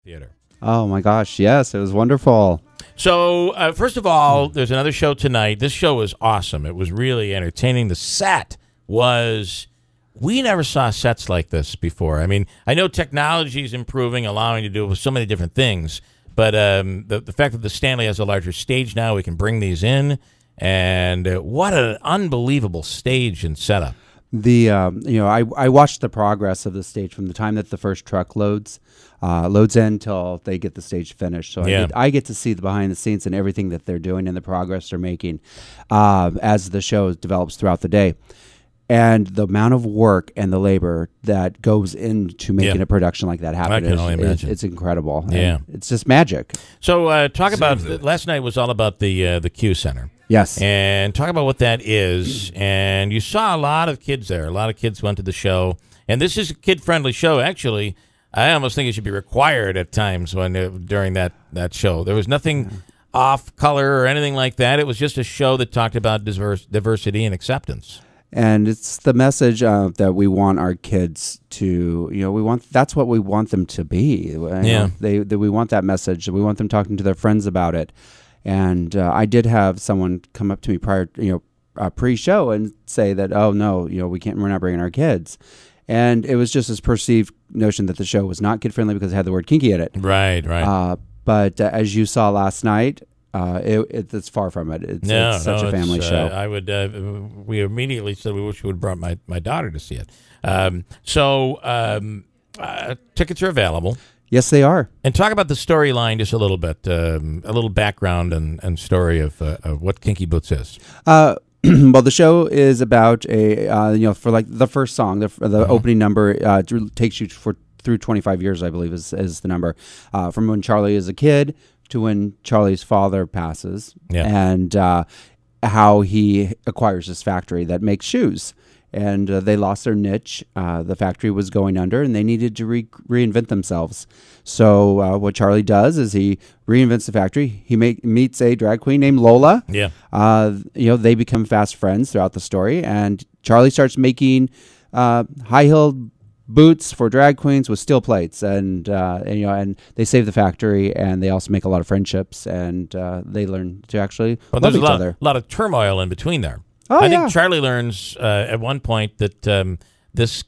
theater. Oh my gosh, yes, it was wonderful. So, first of all, there's another show tonight. This show was awesome. It was really entertaining. The set was... We never saw sets like this before. I mean, I know technology is improving, allowing you to do so many different things, but the fact that the Stanley has a larger stage now, we can bring these in, and what an unbelievable stage and setup. I watched the progress of the stage from the time that the first truck loads in till they get the stage finished. So I get to see the behind the scenes and everything that they're doing and the progress they're making as the show develops throughout the day. And the amount of work and the labor that goes into making a production like that happen, I can only imagine. It's incredible. Yeah. And it's just magic. So talk about, last night was all about the Q Center. Yes. And talk about what that is. And you saw a lot of kids there. A lot of kids went to the show. And this is a kid-friendly show, actually. I almost think it should be required at times during that show. There was nothing off-color or anything like that. It was just a show that talked about diversity and acceptance. And it's the message that we want our kids to, that's what we want them to be. We want that message. We want them talking to their friends about it. And I did have someone come up to me prior, pre-show and say that, oh no, we're not bringing our kids. And it was just this perceived notion that the show was not kid-friendly because it had the word kinky in it. Right. But as you saw last night, it's far from it. It's such a family show. We immediately said we wish we would have brought my daughter to see it. Tickets are available. Yes, they are. And talk about the storyline just a little bit, a little background and story of what Kinky Boots is. Well, the show is about for like the first song, the opening number takes you through 25 years, I believe, is the number, from when Charlie is a kid to when Charlie's father passes, and how he acquires this factory that makes shoes. And they lost their niche. The factory was going under, and they needed to reinvent themselves. So what Charlie does is he reinvents the factory. He meets a drag queen named Lola. Yeah. They become fast friends throughout the story, and Charlie starts making high-heeled boots for drag queens with steel plates, and they save the factory, and they also make a lot of friendships, and they learn to actually love each other. A lot of turmoil in between there. Oh, I think Charlie learns at one point that this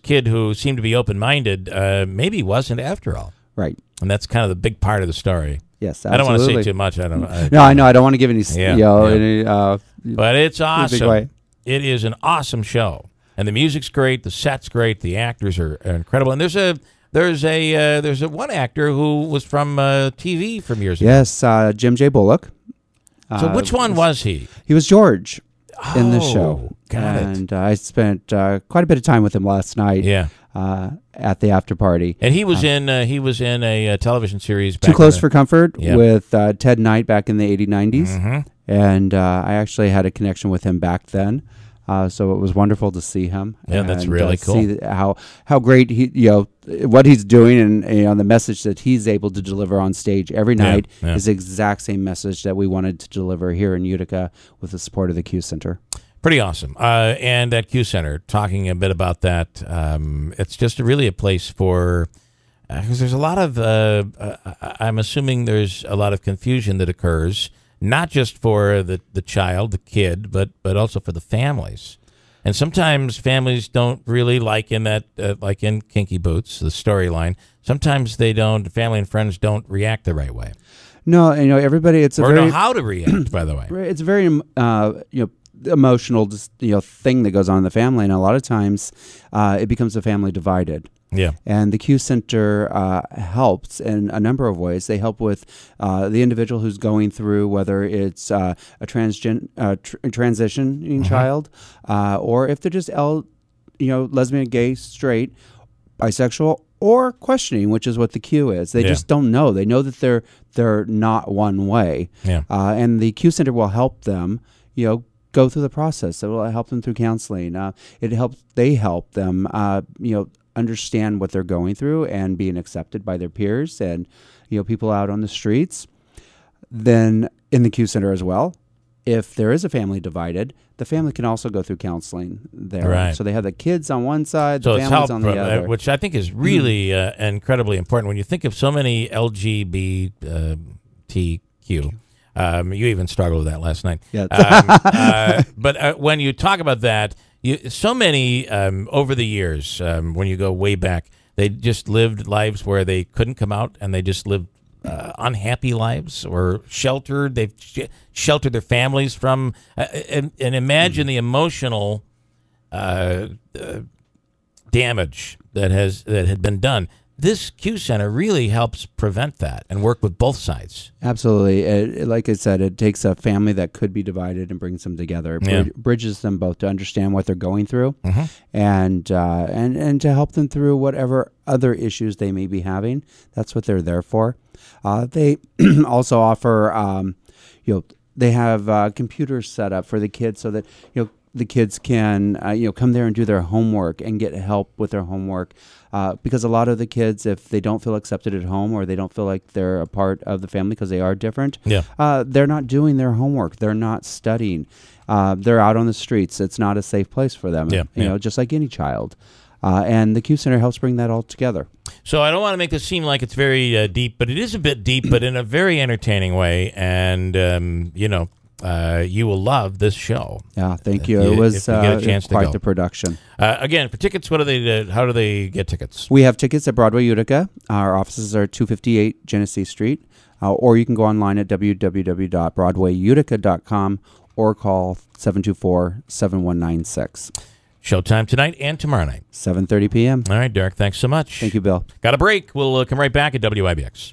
kid who seemed to be open-minded maybe wasn't after all. Right. And that's kind of the big part of the story. Yes, absolutely. I don't want to say too much. No, I know. I don't want to give any, but it's awesome. It is an awesome show. And the music's great, the set's great, the actors are incredible. And there's a one actor who was from TV from years ago. Yes, Jim J. Bullock. So which one was he? He was George in the show. Got it. I spent quite a bit of time with him last night. Yeah. At the after party. And he was in a television series. Too Close for Comfort with Ted Knight back in the 80s, 90s. And I actually had a connection with him back then. So it was wonderful to see him. Yeah, that's really cool. See how great he, what he's doing, and the message that he's able to deliver on stage every night is the exact same message that we wanted to deliver here in Utica with the support of the Q Center. Pretty awesome. And at Q Center, talking a bit about that, it's just really a place for, because there's a lot of, I'm assuming there's a lot of confusion that occurs, not just for the child, the kid, but also for the families. And sometimes families don't really like in Kinky Boots, the storyline. Sometimes they don't. Family and friends don't react the right way. No, everybody. Know how to react. By the way, it's a very emotional thing that goes on in the family, and a lot of times it becomes a family divided. Yeah. And the Q Center helps in a number of ways. They help with the individual who's going through, whether it's a transitioning child, or if they're just lesbian, gay, straight, bisexual, or questioning, which is what the Q is. They just don't know. They know that they're not one way. Yeah. And the Q Center will help them, go through the process. It will help them through counseling. They help them, understand what they're going through and being accepted by their peers and people out on the streets. Then in the Q Center as well, if there is a family divided, the family can also go through counseling there. Right. So they have the kids on one side, So the it's families help, on the other. which I think is really incredibly important. When you think of so many LGBTQ, you even struggled with that last night. Yes. But when you talk about that, so many over the years, when you go way back, they just lived lives where they couldn't come out, and they just lived unhappy lives or sheltered. They've sheltered their families from, and imagine the emotional damage that had been done. This Q Center really helps prevent that and work with both sides. Absolutely. Like I said, it takes a family that could be divided and brings them together. It bridges them both to understand what they're going through, and to help them through whatever other issues they may be having. That's what they're there for. They also offer, they have computers set up for the kids so that the kids can come there and do their homework and get help with their homework, because a lot of the kids, if they don't feel accepted at home or they don't feel like they're a part of the family because they are different, they're not doing their homework, they're not studying, they're out on the streets. It's not a safe place for them, just like any child. And the Q Center helps bring that all together. So I don't want to make this seem like it's very deep, but it is a bit deep, but in a very entertaining way. And, you will love this show. Yeah, thank you. It was quite the production. Again, for tickets, how do they get tickets? We have tickets at Broadway Utica. Our offices are 258 Genesee Street. Or you can go online at www.broadwayutica.com or call 724-7196. Showtime tonight and tomorrow night. 7:30 p.m. All right, Derek, thanks so much. Thank you, Bill. Got a break. We'll come right back at WIBX.